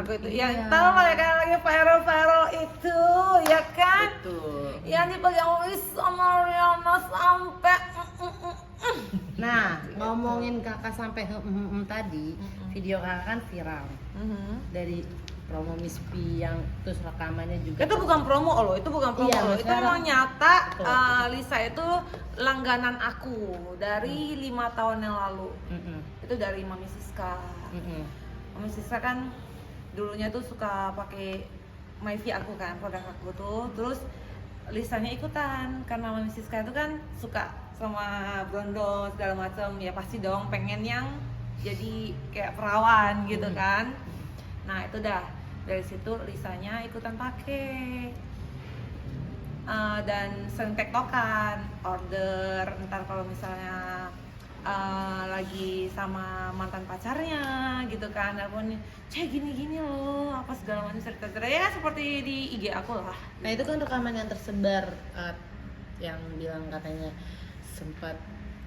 Aku itu yang tahu ya kan lagi viral itu ya kan. Betul. Yang dipegang Lisa sama Rihanna sampai Nah, ngomongin kakak sampai tadi, video kakak kan viral dari promo Miss P yang terus rekamannya juga. itu bukan promo loh, itu bukan promo Iya, loh. Itu sekarang- emang nyata. Betul. Lisa itu langganan aku dari 5 tahun yang lalu. Itu dari Mami Siska. Mami Siska kan dulunya tuh suka pakai Myvi aku kan, produk aku tuh. Terus Lisanya ikutan karena Mami Siska itu kan suka sama blondon segala macam, ya pasti dong pengen yang jadi kayak perawan gitu kan. Nah itu dah dari situ Lisanya ikutan pakai. Dan sering tektokan, order ntar kalau misalnya lagi sama mantan pacarnya gitu kan, teleponnya gini loh apa segala macam cerita ya seperti di IG aku lah. Nah itu kan rekaman yang tersebar yang bilang katanya sempat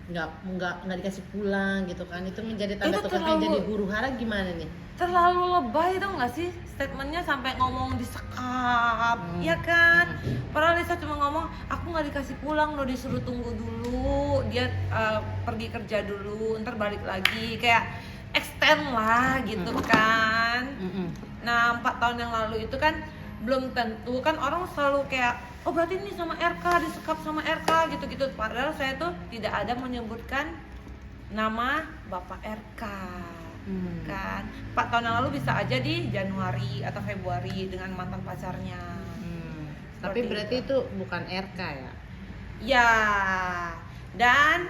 nggak dikasih pulang gitu kan, itu menjadi tanda Itu tukar terlalu- jadi huru hara gimana nih? Terlalu lebay tau nggak sih statementnya, sampai ngomong disekap ya kan. Padahal Lisa cuma ngomong aku nggak dikasih pulang loh, disuruh tunggu dulu, dia pergi kerja dulu ntar balik lagi, kayak extend lah gitu kan. Nah 4 tahun yang lalu itu kan belum tentu kan, orang selalu kayak oh berarti ini sama RK, disekap sama RK gitu-gitu. Padahal saya tuh tidak ada menyebutkan nama Bapak RK kan. 4 tahun yang lalu bisa aja di Januari atau Februari dengan mantan pacarnya. Tapi Seperti berarti itu bukan RK ya? Ya, dan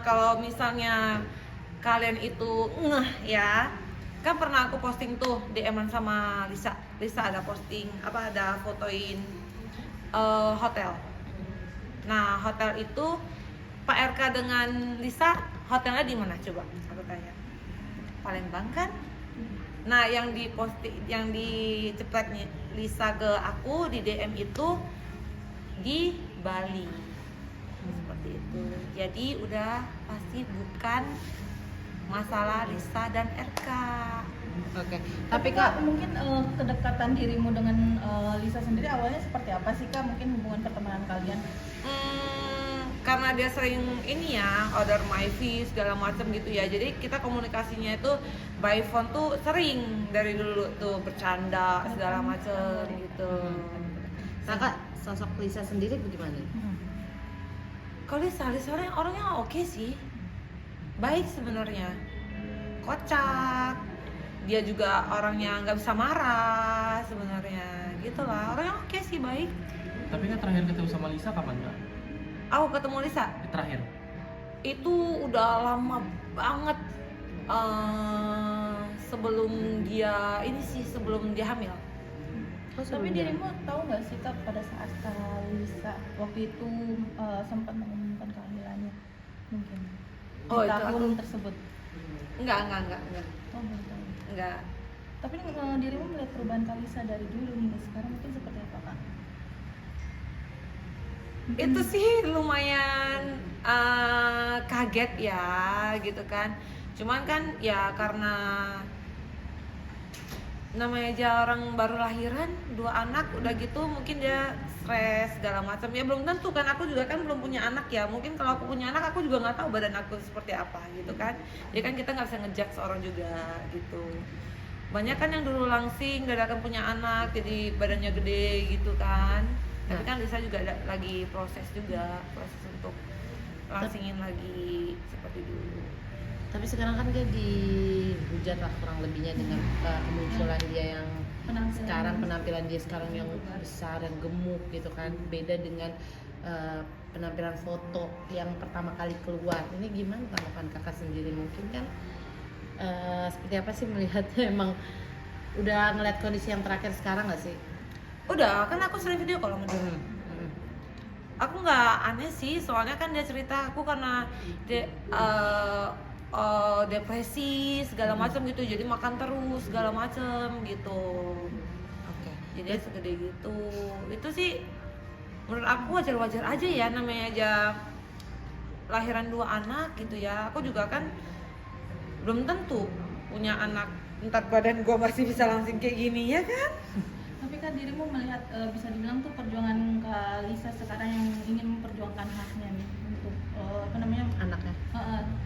kalau misalnya kalian itu ya, kan pernah aku posting tuh DM-an sama Lisa. Lisa ada posting ada fotoin hotel. Nah hotel itu Pak RK dengan Lisa hotelnya di mana coba? Aku tanya. Palembang kan? Nah yang dicepletnya Lisa ke aku di DM itu di Bali. Seperti itu. Jadi udah pasti bukan masalah Lisa dan RK. Oke. Tapi Kak, mungkin kedekatan dirimu dengan Lisa sendiri awalnya seperti apa sih Kak? Mungkin hubungan pertemanan kalian? Karena dia sering ini ya order Myvi segala macam gitu ya, jadi kita komunikasinya itu by phone tuh sering dari dulu tuh, bercanda segala macam gitu. Nah Kak, sosok Lisa sendiri bagaimana? Kalau Lisa orangnya oke sih, baik sebenarnya, kocak, dia juga orangnya nggak bisa marah sebenarnya gitulah, orangnya oke sih, baik. Tapi kan terakhir ketemu sama Lisa kapan Kak? Aku ketemu Lisa Terakhir? itu udah lama banget, sebelum dia hamil. Tapi dirimu tahu nggak sih Kak pada saat Lisa waktu itu sempat mengumumkan kehamilannya mungkin di Oh, itu tahun aku- tersebut? Enggak. Oh belum tahu. Enggak. Tapi dirimu melihat perubahan Kak Lisa dari dulu hingga sekarang mungkin seperti apa Kak? Itu sih lumayan kaget ya gitu kan. Cuman kan ya karena namanya aja orang baru lahiran 2 anak udah gitu, mungkin dia stres segala macam ya, belum tentu kan. Aku juga kan belum punya anak ya, mungkin kalau aku punya anak aku juga nggak tahu badan aku seperti apa gitu kan. Ya kan kita nggak bisa ngejudge seorang juga gitu. Banyak kan yang dulu langsing dadakan punya anak jadi badannya gede gitu kan. Tapi kan Lisa juga lagi proses untuk langsingin lagi seperti dulu. Tapi sekarang kan dia dihujat lah kurang lebihnya dengan kemunculan dia yang penampilan dia sekarang yang besar, yang gemuk gitu kan. Beda dengan penampilan foto yang pertama kali keluar. Ini gimana tanggapan kakak sendiri? Mungkin kan seperti apa sih melihatnya? Emang udah ngeliat kondisi yang terakhir sekarang nggak sih? Udah, kan aku sering video kalau sama dia. Aku nggak aneh sih, soalnya kan dia cerita aku karena dia depresi segala macam gitu, jadi makan terus segala macam gitu. Oke. Jadi dia segede gitu. Itu sih menurut aku wajar-wajar aja ya, namanya aja lahiran 2 anak gitu ya. Aku juga kan belum tentu punya anak ntar badan gue masih bisa langsing kayak gini ya kan. Tapi kan dirimu melihat bisa dibilang tuh perjuangan Kak Lisa sekarang yang ingin memperjuangkan haknya nih untuk apa namanya Anaknya.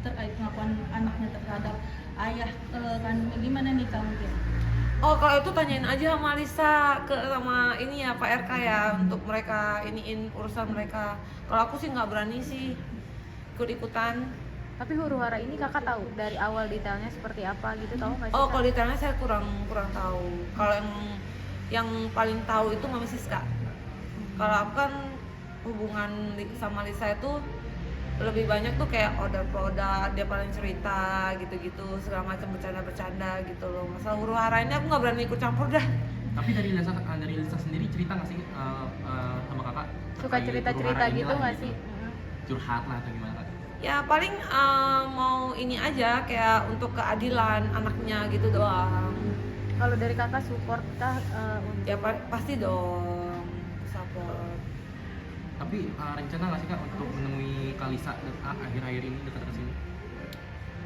terkait pengakuan anaknya terhadap ayah kandungnya, gimana nih Kak mungkin? Oh kalau itu tanyain aja sama Lisa sama ini ya Pak RK ya untuk mereka iniin urusan mereka. Kalau aku sih nggak berani sih ikut-ikutan. Tapi huru-hara ini kakak tahu dari awal detailnya seperti apa gitu, tahu nggak sih? Oh Kak? kalau detailnya saya kurang tahu. Kalau yang paling tahu itu Mami Siska. Kalau aku kan hubungan sama Lisa itu lebih banyak tuh kayak order produk, dia paling cerita gitu-gitu, segala macam bercanda-bercanda gitu loh. Masalah huru-hara ini aku nggak berani ikut campur dah. Tapi dari Lisa sendiri cerita nggak sih sama kakak? Suka terkait cerita-cerita huru-hara gitu inilah nggak sih? Curhat lah atau gimana kak? Ya paling mau ini aja kayak untuk keadilan anaknya gitu doang. Kalau dari kakak support kah untuk Ya pasti dong support. Tapi rencana nggak sih kak untuk menemui Kalisa akhir-akhir ini dekat-dekat sini?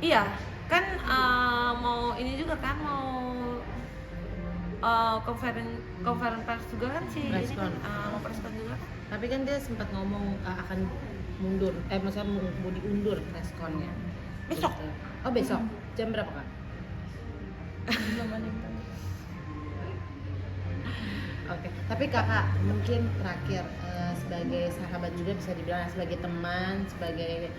Iya, kan mau ini juga kan mau konferen pers juga kan sih ini Preskon. kan mau preskon juga kan. Tapi kan dia sempat ngomong akan mundur, maksudnya mau diundur preskonnya. Besok? Gitu. Oh besok, jam berapa kak? Belum ada yang tahu. Oke, tapi kakak mungkin terakhir sebagai sahabat juga bisa dibilang, sebagai teman, sebagai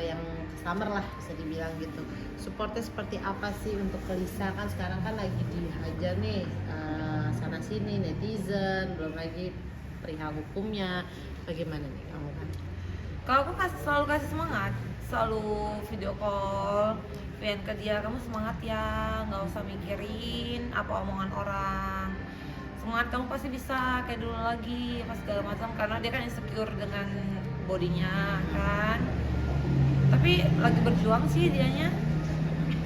yang customer lah bisa dibilang gitu. Supportnya seperti apa sih untuk Lisa, kan sekarang kan lagi dihajar nih sana sini netizen, belum lagi perihal hukumnya. Bagaimana nih kamu kan? Kalau aku selalu kasih semangat, selalu video call, pengen ke dia, kamu semangat ya, nggak usah mikirin apa omongan orang. Semangat, kamu pasti bisa kayak dulu lagi, pas segala macam, karena dia kan insecure dengan bodinya kan. Tapi lagi berjuang sih dianya.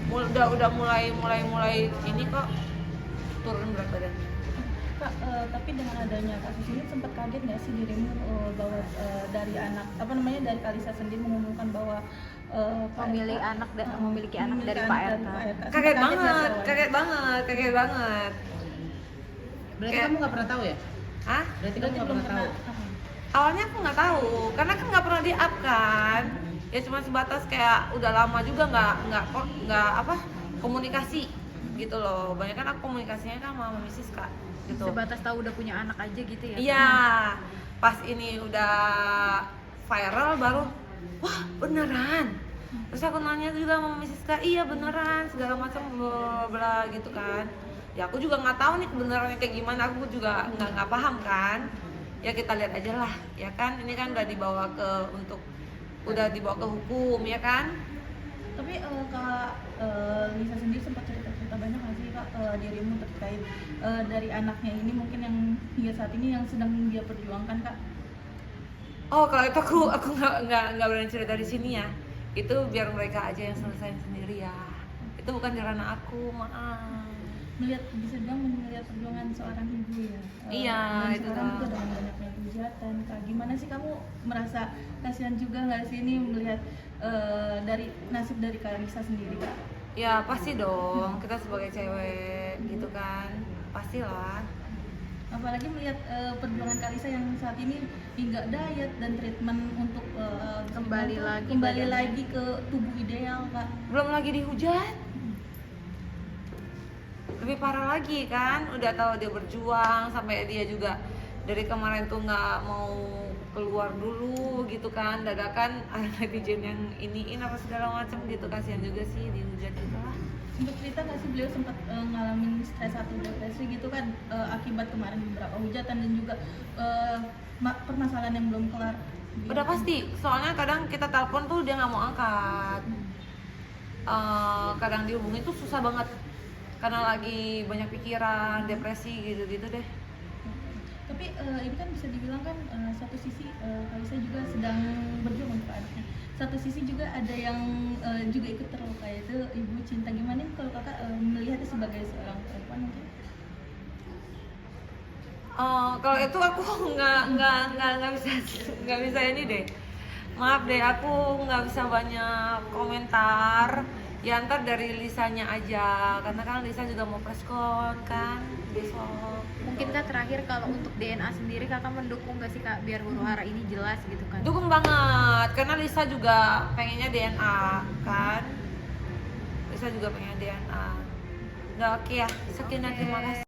Udah mulai ini kok turun berat badannya. Kak, tapi dengan adanya kasus ini sempat kaget nggak sih dirimu bahwa dari anak apa namanya dari Kalisa sendiri mengumumkan bahwa Pak memilih RK anak memiliki anak dari Pak RK? Kaget Sempat nggak banget, sih kaget banget. Berarti Kayak- kamu nggak pernah tahu ya? Hah? Berarti kamu Berarti nggak belum pernah tahu? Awalnya aku nggak tahu, karena kan nggak pernah di up kan. Ya cuma sebatas kayak udah lama juga nggak komunikasi gitu loh. Banyak kan aku komunikasinya kan sama Mami Siska gitu. Sebatas tahu udah punya anak aja gitu ya? Iya, pas ini udah viral baru, wah beneran. Terus aku nanya juga sama Mami Siska, iya beneran, segala macam bla bla gitu kan. Ya aku juga nggak tahu nih kebenarannya kayak gimana, aku juga nggak paham kan. Ya kita lihat aja lah, ya kan. Ini kan udah dibawa ke hukum, ya kan. Tapi Kak Lisa sendiri sempat cerita banyak nggak sih Kak dirimu terkait dari anaknya ini mungkin yang hingga saat ini yang sedang dia perjuangkan Kak? Oh kalau itu aku nggak berani cerita di sini ya. Itu biar mereka aja yang selesaiin sendiri ya. Itu bukan di ranah aku, maaf. Bisa bilang melihat perjuangan seorang ibu ya. Iya, dan itu sekarang Kak. juga dengan banyaknya hujatan Kak, gimana sih kamu merasa kasihan juga nggak sih ini melihat dari nasib dari Kak Lisa sendiri Kak? Ya pasti dong, kita sebagai cewek gitu kan, pastilah. Apalagi melihat perjuangan Kak Lisa yang saat ini hingga diet dan treatment untuk Kembali lagi kembali badannya. lagi ke tubuh ideal Kak. Belum lagi dihujat, lebih parah lagi kan. Udah tahu dia berjuang sampai dia juga dari kemarin tuh nggak mau keluar dulu gitu kan, dadakan ada netizen yang iniin apa segala macam gitu, kasihan juga sih dihujat gitu lah. Untuk cerita nggak sih beliau sempat ngalamin stres atau depresi gitu kan akibat kemarin beberapa hujatan dan juga permasalahan yang belum kelar. Udah pasti, soalnya kadang kita telepon tuh dia nggak mau angkat. Kadang dihubungin tuh susah banget karena lagi banyak pikiran, depresi gitu-gitu deh. Tapi ini kan bisa dibilang kan satu sisi Kalisa juga sedang berjuang untuk anaknya. Satu sisi juga ada yang juga ikut terluka, yaitu ibu cinta. Gimana nih kalau kakak melihatnya sebagai seorang perempuan mungkin? Kalau itu aku nggak bisa ini deh. Maaf deh, aku nggak bisa banyak komentar Ya ntar dari Lisanya aja, karena kan Lisa juga mau preskon kan besok. Mungkin Kak terakhir kalau untuk DNA sendiri Kakak mendukung gak sih Kak biar huru hara ini jelas gitu kan? Dukung banget, karena Lisa juga pengennya DNA kan. Lisa juga pengen DNA. Udah oke ya, sekian dan terima kasih.